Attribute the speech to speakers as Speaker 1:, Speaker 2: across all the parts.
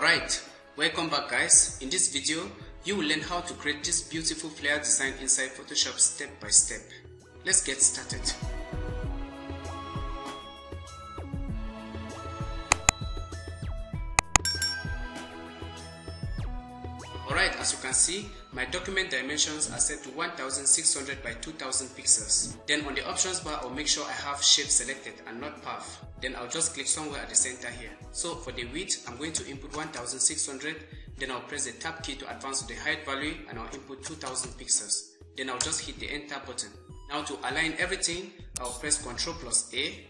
Speaker 1: Alright, welcome back guys. In this video, you will learn how to create this beautiful flare design inside Photoshop step by step. Let's get started. Alright, as you can see, my document dimensions are set to 1600 by 2000 pixels. Then on the options bar, I'll make sure I have shape selected and not path. Then I'll just click somewhere at the center here. So for the width, I'm going to input 1600. Then I'll press the tab key to advance to the height value and I'll input 2000 pixels. Then I'll just hit the enter button. Now to align everything, I'll press Ctrl+A.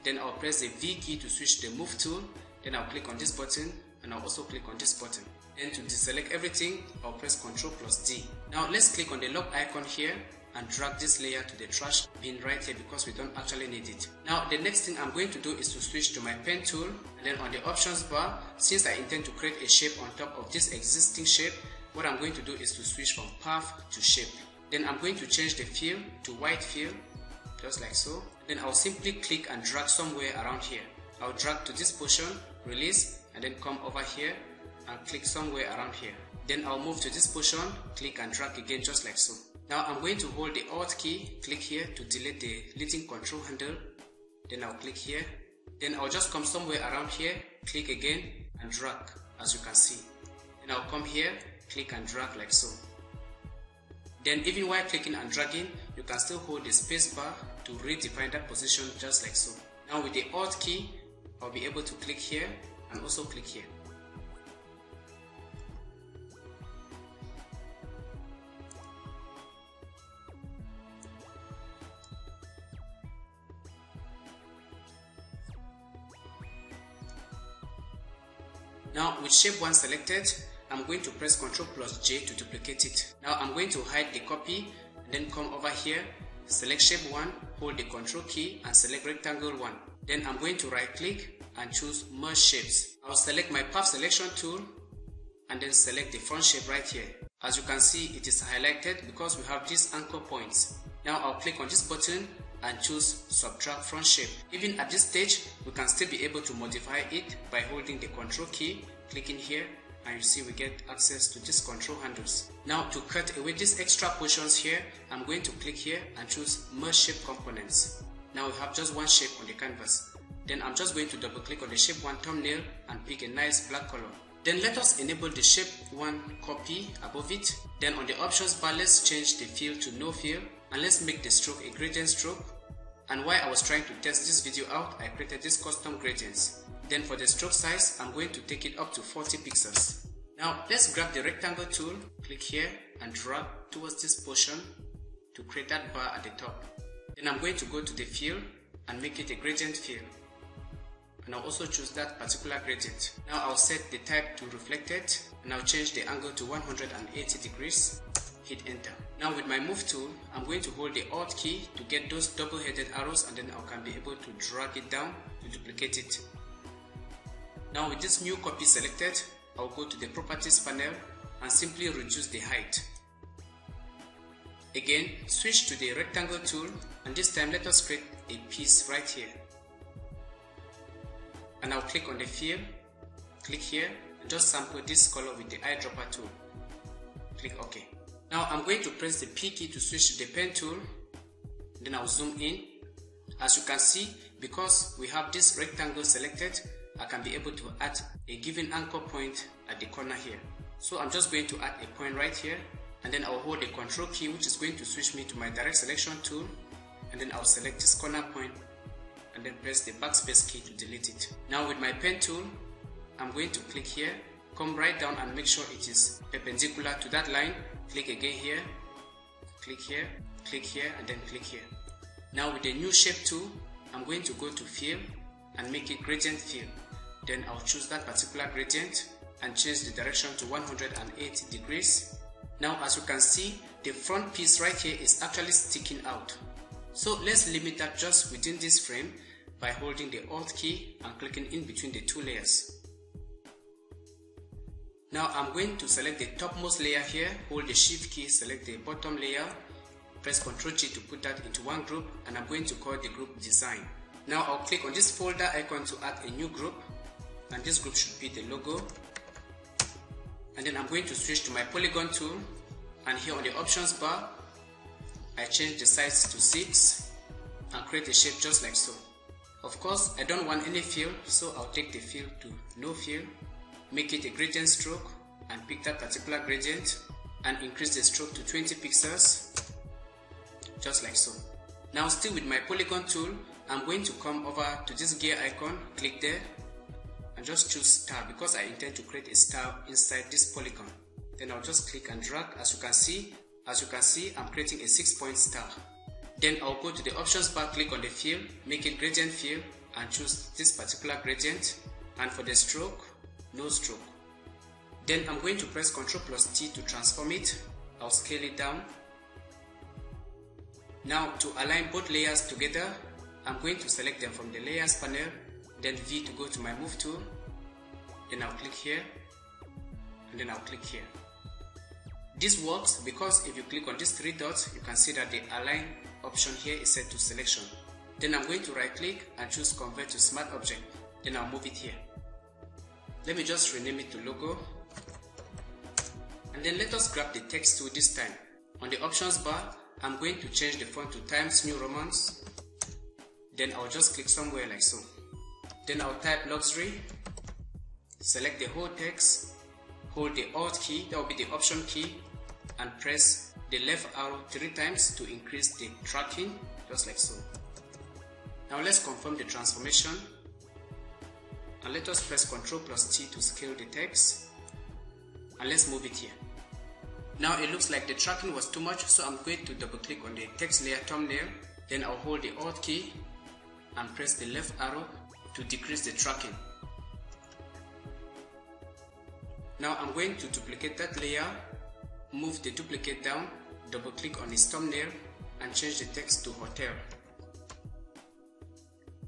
Speaker 1: Then I'll press the V key to switch the move tool. Then I'll click on this button and I'll also click on this button. Then to deselect everything, I'll press Ctrl+D. Now let's click on the lock icon here and drag this layer to the trash bin right here because we don't actually need it. Now the next thing I'm going to do is to switch to my pen tool, and then on the options bar, since I intend to create a shape on top of this existing shape, what I'm going to do is to switch from path to shape. Then I'm going to change the fill to white fill, just like so. Then I'll simply click and drag somewhere around here. I'll drag to this portion, release, and then come over here and click somewhere around here. Then I'll move to this portion, click and drag again just like so. Now I'm going to hold the Alt key, click here to delete the leading control handle. Then I'll click here. Then I'll just come somewhere around here, click again and drag as you can see. Then I'll come here, click and drag like so. Then even while clicking and dragging, you can still hold the space bar to redefine that position just like so. Now with the Alt key, I'll be able to click here and also click here. Now with shape 1 selected, I'm going to press Ctrl+J to duplicate it. Now I'm going to hide the copy and then come over here, select shape 1, hold the Ctrl key and select rectangle 1. Then I'm going to right click and choose merge shapes. I'll select my path selection tool and then select the front shape right here. As you can see, it is highlighted because we have these anchor points. Now I'll click on this button and choose subtract front shape. Even at this stage, we can still be able to modify it by holding the Ctrl key, clicking here, and you see we get access to these control handles. Now to cut away these extra portions here, I'm going to click here and choose merge shape components. Now we have just one shape on the canvas. Then I'm just going to double click on the shape 1 thumbnail and pick a nice black color. Then let us enable the shape 1 copy above it. Then on the options bar, let's change the fill to no fill. And let's make the stroke a gradient stroke. And while I was trying to test this video out, I created these custom gradients. Then for the stroke size, I'm going to take it up to 40 pixels. Now let's grab the rectangle tool, click here and drag towards this portion to create that bar at the top. Then I'm going to go to the fill and make it a gradient fill. And I'll also choose that particular gradient. Now I'll set the type to reflected and I'll change the angle to 180 degrees. Hit enter. Now with my move tool, I'm going to hold the Alt key to get those double-headed arrows and then I can be able to drag it down to duplicate it. Now with this new copy selected, I'll go to the properties panel and simply reduce the height. Again, switch to the rectangle tool and this time let us create a piece right here. And I'll click on the fill, click here and just sample this color with the eyedropper tool. Click OK. Now I'm going to press the P key to switch to the pen tool, then I'll zoom in. As you can see, because we have this rectangle selected, I can be able to add a given anchor point at the corner here. So I'm just going to add a point right here, and then I'll hold the Control key, which is going to switch me to my direct selection tool, and then I'll select this corner point and then press the backspace key to delete it. Now with my pen tool, I'm going to click here, come right down and make sure it is perpendicular to that line. Click again here, click here, and then click here. Now with the new shape tool, I'm going to go to fill and make it gradient fill. Then I'll choose that particular gradient and change the direction to 180 degrees. Now as you can see, the front piece right here is actually sticking out. So let's limit that just within this frame by holding the Alt key and clicking in between the two layers. Now I'm going to select the topmost layer here, hold the Shift key, select the bottom layer, press Ctrl G to put that into one group, and I'm going to call the group Design. Now I'll click on this folder icon to add a new group, and this group should be the logo. And then I'm going to switch to my polygon tool, and here on the options bar I change the size to 6 and create a shape just like so. Of course, I don't want any fill, so I'll take the fill to no fill, make it a gradient stroke, and pick that particular gradient and increase the stroke to 20 pixels, just like so. Now still with my polygon tool, I'm going to come over to this gear icon, click there, and just choose star because I intend to create a star inside this polygon. Then I'll just click and drag. As you can see, I'm creating a 6-point star. Then I'll go to the options bar, click on the fill, make it gradient fill, and choose this particular gradient. And for the stroke, no stroke. Then I'm going to press Ctrl+T to transform it. I'll scale it down. Now to align both layers together, I'm going to select them from the layers panel, then V to go to my move tool, then I'll click here, and then I'll click here. This works because if you click on these 3 dots, you can see that the align option here is set to selection. Then I'm going to right click and choose convert to smart object, then I'll move it here. Let me just rename it to logo, and then let us grab the text tool this time. On the options bar, I'm going to change the font to Times New Romans, then I'll just click somewhere like so. Then I'll type luxury, select the whole text, hold the Alt key, that will be the option key, and press the left arrow 3 times to increase the tracking, just like so. Now let's confirm the transformation, and let us press Ctrl+T to scale the text, and let's move it here. Now it looks like the tracking was too much, so I'm going to double click on the text layer thumbnail, then I'll hold the Alt key and press the left arrow to decrease the tracking. Now I'm going to duplicate that layer, move the duplicate down, double click on its thumbnail, and change the text to hotel.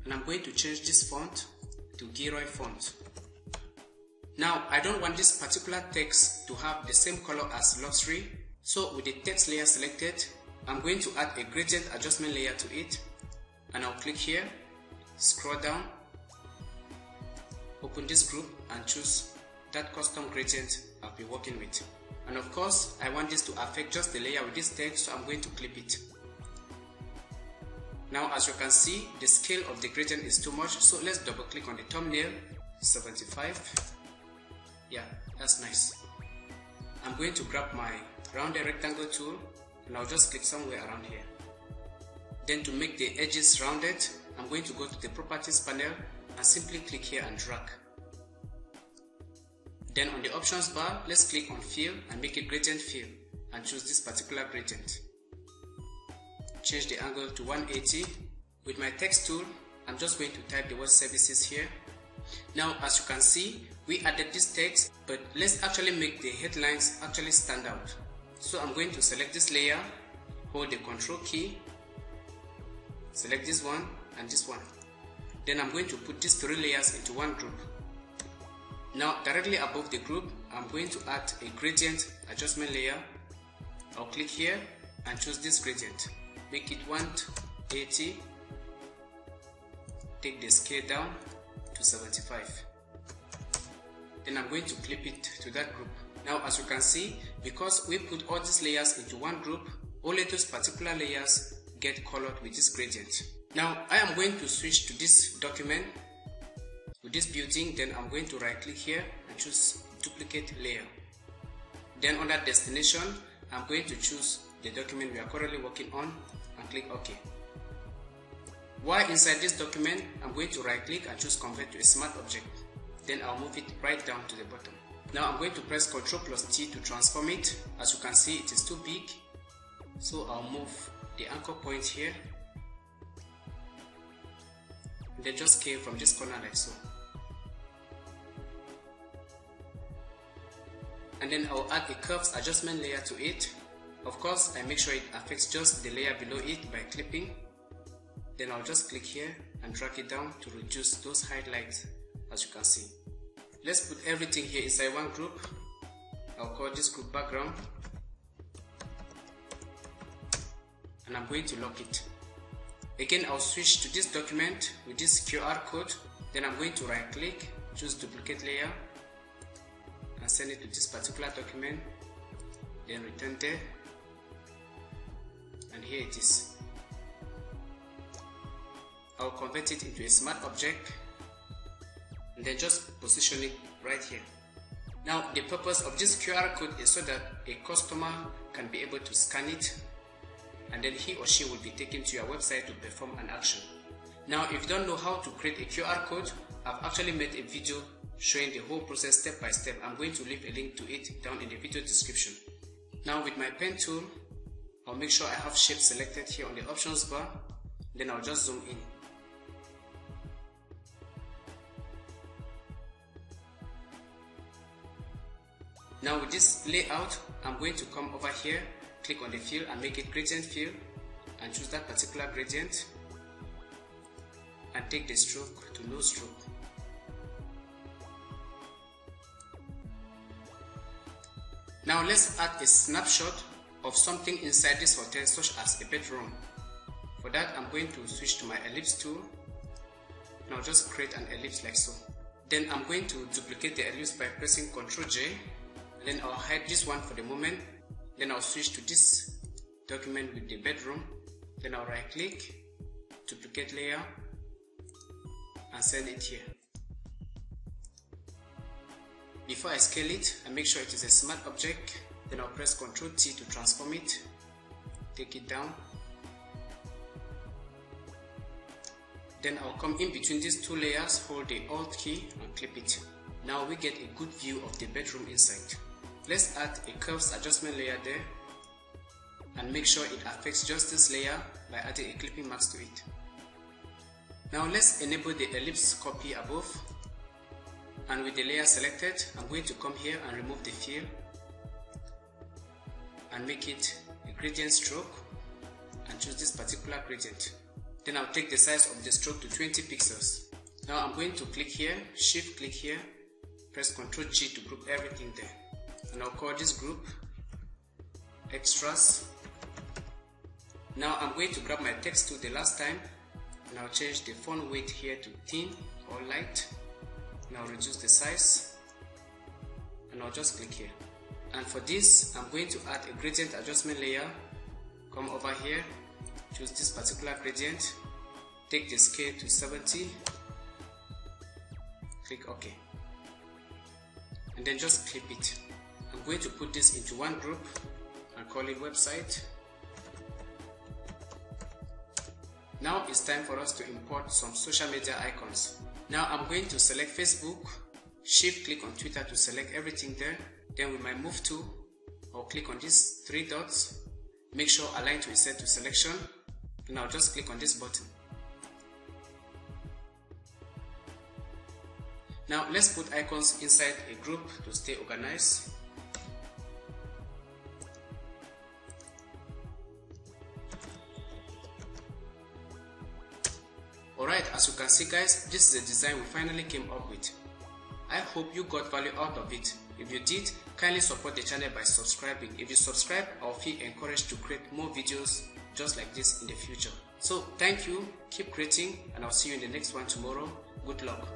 Speaker 1: And I'm going to change this font to Gilroy font. Now I don't want this particular text to have the same color as luxury, so with the text layer selected, I'm going to add a gradient adjustment layer to it, and I'll click here, scroll down, open this group and choose that custom gradient I'll be working with. And of course, I want this to affect just the layer with this text, so I'm going to clip it. Now as you can see, the scale of the gradient is too much, so let's double click on the thumbnail, 75. Yeah, that's nice. I'm going to grab my rounded rectangle tool, and I'll just click somewhere around here. Then to make the edges rounded, I'm going to go to the properties panel and simply click here and drag. Then on the options bar, let's click on fill and make it gradient fill, and choose this particular gradient. Change the angle to 180. With my text tool, I'm just going to type the word services here. Now as you can see, we added this text, but let's actually make the headlines actually stand out. So I'm going to select this layer, hold the Ctrl key, select this one and this one. Then I'm going to put these 3 layers into one group. Now directly above the group, I'm going to add a gradient adjustment layer. I'll click here and choose this gradient. Make it 180. Take the scale down to 75. Then I'm going to clip it to that group. Now as you can see, because we put all these layers into one group, only those particular layers get colored with this gradient. Now I am going to switch to this document with this building. Then I'm going to right click here and choose duplicate layer. Then under destination, I'm going to choose the document we are currently working on and click OK. While inside this document, I'm going to right click and choose convert to a smart object. Then I'll move it right down to the bottom. Now I'm going to press Ctrl+T to transform it. As you can see, it is too big, so I'll move the anchor point here, and then just scale from this corner like so. And then I'll add a curves adjustment layer to it. Of course, I make sure it affects just the layer below it by clipping. Then I'll just click here and drag it down to reduce those highlights, as you can see. Let's put everything here inside one group. I'll call this group background, and I'm going to lock it. Again, I'll switch to this document with this QR code. Then I'm going to right click, choose duplicate layer, and send it to this particular document, then return there, and here it is. I'll convert it into a smart object and then just position it right here. Now the purpose of this QR code is so that a customer can be able to scan it, and then he or she will be taken to your website to perform an action. Now if you don't know how to create a QR code, I've actually made a video showing the whole process step by step. I'm going to leave a link to it down in the video description. Now with my pen tool, I'll make sure I have shape selected here on the options bar, then I'll just zoom in. Now with this layout, I'm going to come over here, click on the fill and make it gradient fill, and choose that particular gradient and take the stroke to no stroke. Now let's add a snapshot of something inside this hotel, such as a bedroom. For that, I'm going to switch to my ellipse tool. Now just create an ellipse like so. Then I'm going to duplicate the ellipse by pressing Ctrl J. Then I'll hide this one for the moment. Then I'll switch to this document with the bedroom. Then I'll right click, duplicate layer, and send it here. Before I scale it, I make sure it is a smart object. Then I'll press Ctrl T to transform it, take it down. Then I'll come in between these two layers, hold the Alt key and clip it. Now we get a good view of the bedroom inside. Let's add a curves adjustment layer there and make sure it affects just this layer by adding a clipping mask to it. Now let's enable the ellipse copy above, and with the layer selected, I'm going to come here and remove the fill and make it a gradient stroke and choose this particular gradient. Then I'll take the size of the stroke to 20 pixels. Now I'm going to click here, shift click here, press Ctrl G to group everything there. And I'll call this group extras. Now I'm going to grab my text tool the last time, and I'll change the font weight here to thin or light. Now reduce the size, and I'll just click here. And for this, I'm going to add a gradient adjustment layer. Come over here, choose this particular gradient, take the scale to 70, click OK, and then just clip it. I'm going to put this into one group and call it website. Now it's time for us to import some social media icons. Now I'm going to select Facebook, shift click on Twitter to select everything there. Then with my move tool, I'll click on these three dots, make sure align to is set to selection, and I'll just click on this button. Now let's put icons inside a group to stay organized. Alright, as you can see guys, this is the design we finally came up with. I hope you got value out of it. If you did, kindly support the channel by subscribing. If you subscribe, I'll feel encouraged to create more videos just like this in the future. So thank you, keep creating, and I'll see you in the next one tomorrow. Good luck.